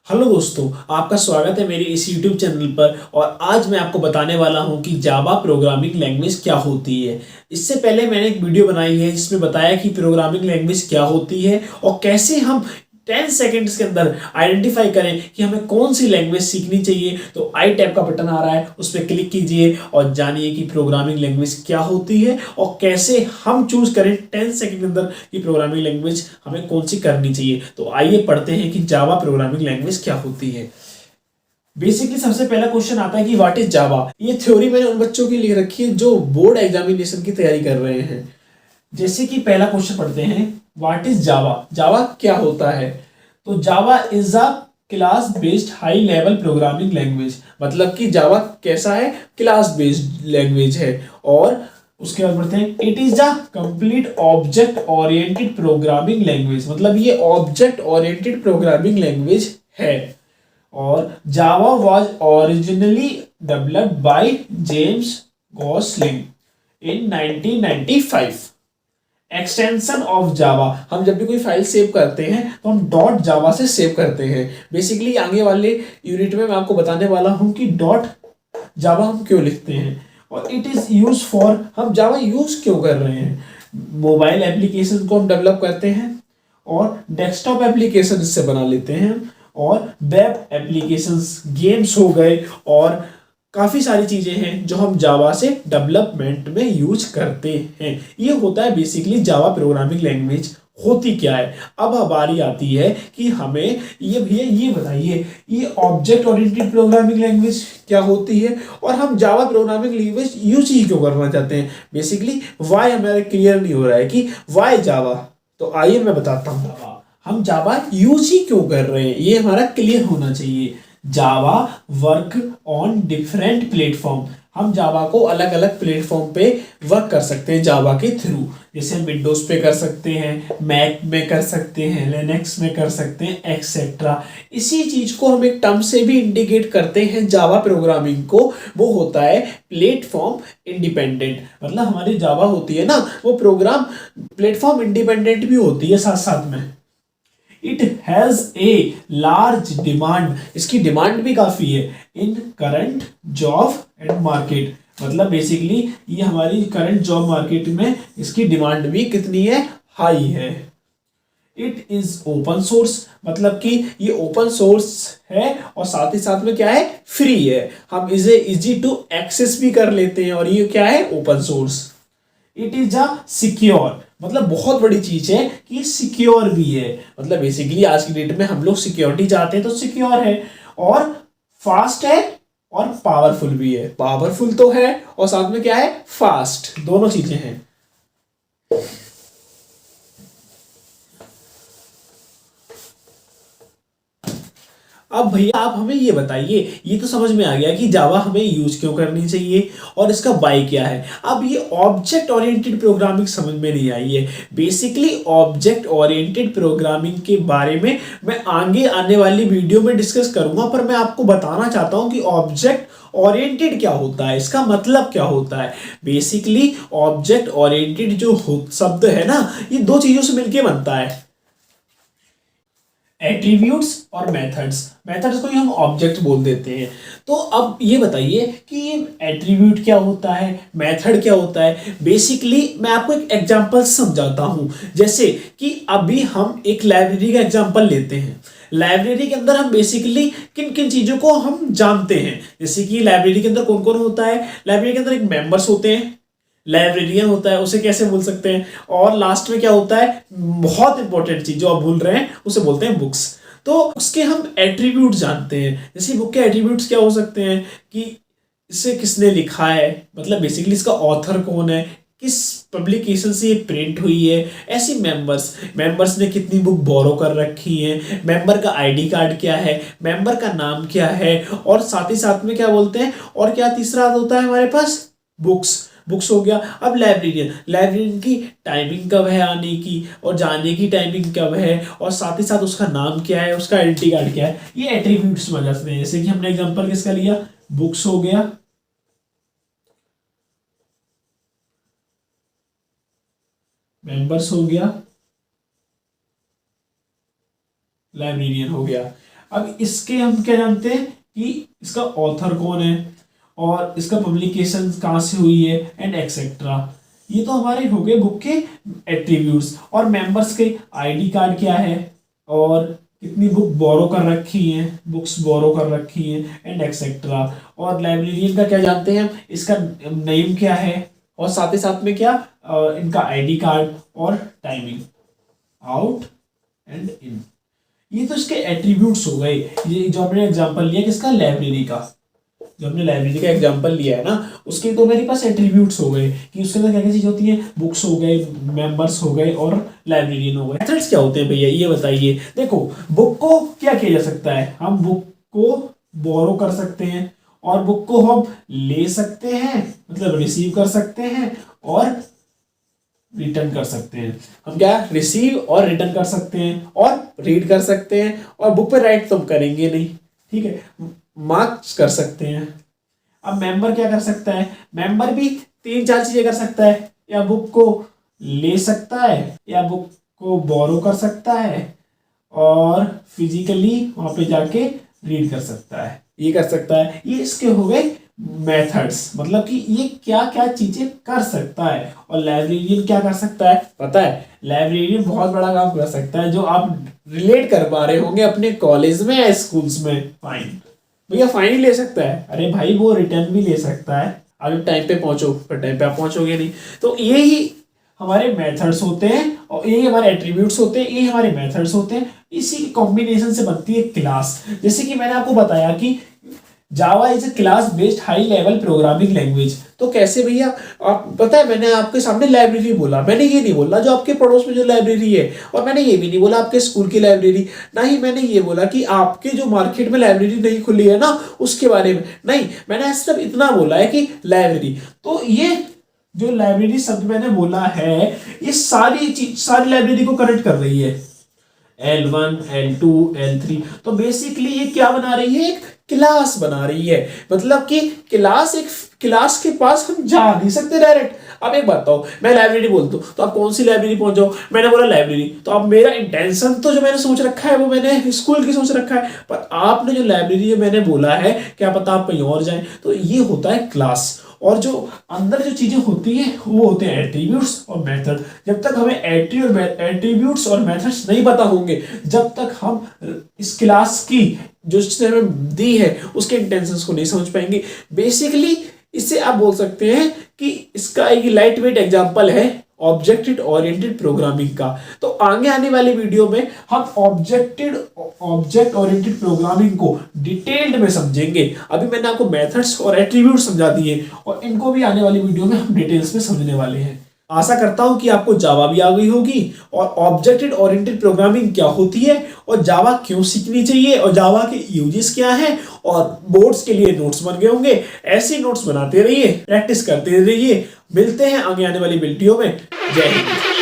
Hello दोस्तों, आपका स्वागत है मेरे इस YouTube चैनल पर। और आज मैं आपको बताने वाला हूं कि जावा प्रोग्रामिंग लैंग्वेज क्या होती है। इससे पहले मैंने एक वीडियो बनाई है जिसमें बताया कि प्रोग्रामिंग लैंग्वेज क्या होती है और कैसे हम 10 सेकंड्स के अंदर आइडेंटिफाई करें कि हमें कौन सी लैंग्वेज सीखनी चाहिए। तो आई टैब का बटन आ रहा है, उस पर क्लिक कीजिए और जानिए कि प्रोग्रामिंग लैंग्वेज क्या होती है और कैसे हम चूज करें 10 सेकंड के अंदर कि प्रोग्रामिंग लैंग्वेज हमें कौन सी करनी चाहिए। तो आइए पढ़ते हैं कि जावा प्रोग्रामिंग लैंग्वेज क्या होती है। बेसिकली सबसे पहला क्वेश्चन आता है कि व्हाट इज जावा। ये थ्योरी मैंने उन बच्चों के लिए रखी है जो बोर्ड एग्जामिनेशन की तैयारी कर रहे हैं। जैसे कि पहला क्वेश्चन पढ़ते हैं, व्हाट इज जावा। जावा क्या होता है? तो Java is a class based high level programming language. मतलब कि जावा कैसा है? क्लास बेस्ड लैंग्वेज है। और उसके बाद पढ़ते हैं, it is a complete object oriented programming language. मतलब ये ऑब्जेक्ट ओरिएंटेड प्रोग्रामिंग लैंग्वेज है। और Java was originally developed by James Gosling in 1995। Extension of Java, हम जब भी कोई फाइल सेव करते हैं तो हम डॉट जावा से सेव करते हैं। बेसिकली आगे वाले यूनिट में मैं आपको बताने वाला हूं कि डॉट जावा हम क्यों लिखते हैं और इट इज यूज फॉर, हम जावा यूज क्यों कर रहे हैं। मोबाइल एप्लीकेशन को हम डेवलप करते हैं और डेस्कटॉप एप्लीकेशन इससे बना लेते हैं और वेब एप्लीकेशंस, गेम्स हो गए और काफ़ी सारी चीज़ें हैं जो हम जावा से डेवलपमेंट में यूज करते हैं। ये होता है बेसिकली जावा प्रोग्रामिंग लैंग्वेज होती क्या है। अब हमारी आती है कि हमें ये भैया ये बताइए, ये ऑब्जेक्ट ओरिएंटेड प्रोग्रामिंग लैंग्वेज क्या होती है और हम जावा प्रोग्रामिंग लैंग्वेज यूज ही क्यों करना चाहते हैं। बेसिकली वाई हमारा क्लियर नहीं हो रहा है कि वाई जावा। तो आइए मैं बताता हूँ हम जावा यूज ही क्यों कर रहे हैं, ये हमारा क्लियर होना चाहिए। जावा वर्क ऑन डिफरेंट प्लेटफॉर्म, हम जावा को अलग अलग प्लेटफॉर्म पे वर्क कर सकते हैं जावा के थ्रू। जैसे हम विंडोज पे कर सकते हैं, मैक में कर सकते हैं, लिनक्स में कर सकते हैं, एक्सेट्रा। इसी चीज को हम एक टर्म से भी इंडिकेट करते हैं जावा प्रोग्रामिंग को, वो होता है प्लेटफॉर्म इंडिपेंडेंट। मतलब हमारी जावा होती है ना, वो प्रोग्राम प्लेटफॉर्म इंडिपेंडेंट भी होती है साथ साथ में। It has a large demand, इसकी डिमांड भी काफी है इन करंट जॉब एंड मार्केट। मतलब बेसिकली ये हमारी करंट जॉब मार्केट में इसकी डिमांड भी कितनी है? हाई है। इट इज ओपन सोर्स, मतलब कि ये ओपन सोर्स है और साथ ही साथ में क्या है? फ्री है। हम इसे इजी टू एक्सेस भी कर लेते हैं और ये क्या है? Open source. It is a secure, मतलब बहुत बड़ी चीज है कि सिक्योर भी है। मतलब बेसिकली आज की डेट में हम लोग सिक्योरिटी चाहते हैं तो सिक्योर है। और फास्ट है और पावरफुल भी है। पावरफुल तो है और साथ में क्या है? फास्ट, दोनों चीजें हैं। अब भैया आप हमें ये बताइए, ये तो समझ में आ गया कि जावा हमें यूज क्यों करनी चाहिए और इसका बाय क्या है। अब ये ऑब्जेक्ट ओरिएंटेड प्रोग्रामिंग समझ में नहीं आई है। बेसिकली ऑब्जेक्ट ओरिएंटेड प्रोग्रामिंग के बारे में मैं आगे आने वाली वीडियो में डिस्कस करूंगा, पर मैं आपको बताना चाहता हूं कि ऑब्जेक्ट ओरिएंटेड क्या होता है, इसका मतलब क्या होता है। बेसिकली ऑब्जेक्ट ओरिएंटेड जो शब्द है ना, ये दो चीजों से मिलकर बनता है, एट्रीब्यूट्स और मेथड्स। मेथड्स को ही हम ऑब्जेक्ट बोल देते हैं। तो अब ये बताइए कि एट्रीब्यूट क्या होता है, मेथड क्या होता है। बेसिकली मैं आपको एक एग्जांपल समझाता हूं। जैसे कि अभी हम एक लाइब्रेरी का एग्जांपल लेते हैं। लाइब्रेरी के अंदर हम बेसिकली किन किन चीजों को हम जानते हैं। जैसे कि लाइब्रेरी के अंदर कौन कौन होता है? लाइब्रेरी के अंदर एक मेंबर्स होते हैं, लाइब्रेरियन होता है, उसे कैसे भूल सकते हैं। और लास्ट में क्या होता है? बहुत इंपॉर्टेंट चीज जो आप भूल रहे हैं, उसे बोलते हैं बुक्स। तो उसके हम एट्रीब्यूट जानते हैं। जैसे बुक के एट्रीब्यूट्स क्या हो सकते हैं कि इसे किसने लिखा है, मतलब बेसिकली इसका ऑथर कौन है, किस पब्लिकेशन से ये प्रिंट हुई है। ऐसी मेंबर्स, मेंबर्स ने कितनी बुक बोरो कर रखी है, मेंबर का आईडी कार्ड क्या है, मेंबर का नाम क्या है। और साथ ही साथ में क्या बोलते हैं, और क्या तीसरा होता है हमारे पास? बुक्स। बुक्स हो गया। अब लाइब्रेरियन, लाइब्रेरियन की टाइमिंग कब है आने की और जाने की टाइमिंग कब है, और साथ ही साथ उसका नाम क्या है, उसका आइडेंटिटी कार्ड क्या है। ये एट्रीब्यूट्स में जाते हैं। जैसे कि हमने एग्जांपल किसका लिया? बुक्स हो गया, मेंबर्स हो गया, लाइब्रेरियन हो गया। अब इसके हम क्या जानते हैं कि इसका ऑथर कौन है और इसका पब्लिकेशन कहाँ से हुई है एंड एक्सेट्रा। ये तो हमारे हो गए बुक के एट्रीब्यूट्स। और मेंबर्स के आईडी कार्ड क्या है और कितनी बुक बोरो कर रखी हैं, बुक्स बोरो कर रखी हैं एंड एक्सेट्रा। और लाइब्रेरियन का क्या जानते हैं हम, इसका नेम क्या है और साथ ही साथ में क्या इनका आईडी कार्ड और टाइमिंग आउट एंड इन। ये तो इसके एट्रीब्यूट्स हो गए। ये जो हमने एग्जांपल लिया किसका, लाइब्रेरी का, जो हमने लाइब्रेरी का एग्जांपल लिया है ना, उसके तो मेरे पास एट्रीब्यूट्स हो गए कि उसके अंदर क्या क्या चीज होती है, बुक्स हो गए, मेंबर्स हो गए और लाइब्रेरियन हो गए। मेथड्स क्या होते हैं भैया ये बताइए। देखो बुक को क्या किया जा सकता है, हम बुक को बोरो कर सकते हैं और बुक को हम ले सकते हैं, मतलब रिसीव कर सकते हैं और रिटर्न कर सकते हैं। हम क्या रिसीव और रिटर्न कर सकते हैं और रीड कर सकते हैं और बुक पे राइट तो हम करेंगे नहीं, ठीक है, मार्क्स कर सकते हैं। अब मेंबर क्या कर सकता है, मेंबर भी 3-4 चीजें कर सकता है, या बुक को ले सकता है या बुक को बोरो कर सकता है और फिजिकली वहां पे जाके रीड कर सकता है, ये कर सकता है। ये इसके हो गए मेथड्स, मतलब कि ये क्या क्या चीजें कर सकता है। और लाइब्रेरियन क्या कर सकता है पता है, लाइब्रेरियन बहुत बड़ा काम कर सकता है जो आप रिलेट कर पा रहे होंगे अपने कॉलेज में या स्कूल्स में। फाइन, भैया फाइन ही ले सकता है, अरे भाई वो रिटर्न भी ले सकता है। अगर टाइम पे पहुंचो पर टाइम पे आप पहुंचोगे नहीं। तो ये ही हमारे मेथड्स होते हैं और ये हमारे एट्रीब्यूट्स होते हैं, ये हमारे मेथड्स होते हैं। इसी की कॉम्बिनेशन से बनती है क्लास। जैसे कि मैंने आपको बताया कि Java is a class based high level programming language. तो कैसे भैया, आप पता है मैंने आपके सामने लाइब्रेरी बोला, मैंने ये नहीं बोला जो आपके पड़ोस में जो लाइब्रेरी है, और मैंने ये भी नहीं बोला आपके स्कूल की लाइब्रेरी, ना ही मैंने ये बोला कि आपके जो मार्केट में लाइब्रेरी नहीं खुली है ना उसके बारे में, नहीं, मैंने सिर्फ इतना बोला है कि लाइब्रेरी। तो ये जो लाइब्रेरी शब्द मैंने बोला है ये सारी लाइब्रेरी को कनेक्ट कर रही है, L1, L2, L3। तो बेसिकली ये क्या बना रही है, एक क्लास बना रही है। मतलब कि क्लास के पास हम जा नहीं सकते डायरेक्ट। अब एक बात बताओ, मैं लाइब्रेरी बोलता हूँ तो आप कौन सी लाइब्रेरी पहुंच जाओ, मैंने बोला लाइब्रेरी, तो अब मेरा इंटेंशन तो जो मैंने सोच रखा है वो मैंने स्कूल की सोच रखा है, पर आपने जो लाइब्रेरी मैंने बोला है क्या पता आप कहीं और जाए। तो ये होता है क्लास। और जो अंदर जो चीजें होती हैं वो होते हैं एट्रीब्यूट्स और मेथड। जब तक हमें एट्रीब्यूट्स और मेथड्स नहीं पता होंगे, जब तक हम इस क्लास की जो चीजें हमें दी है उसके इंटेंशंस को नहीं समझ पाएंगे। बेसिकली इसे आप बोल सकते हैं कि इसका एक लाइट वेट एग्जाम्पल है ऑब्जेक्ट ओरिएंटेड प्रोग्रामिंग का। तो आगे आने वाली वीडियो में हम ऑब्जेक्ट ओरिएंटेड प्रोग्रामिंग को डिटेल्ड में समझेंगे। अभी मैंने आपको मेथड्स और एट्रीब्यूट समझा दिए और इनको भी आने वाली वीडियो में हम डिटेल्स में समझने वाले हैं। आशा करता हूं कि आपको जावा भी आ गई होगी और ऑब्जेक्ट ओरिएंटेड प्रोग्रामिंग क्या होती है और जावा क्यों सीखनी चाहिए और जावा के यूजेस क्या है, और बोर्ड्स के लिए नोट्स बन गए होंगे। ऐसे नोट्स बनाते रहिए, प्रैक्टिस करते रहिए। मिलते हैं आगे आने वाली वीडियो में। जय हिंद।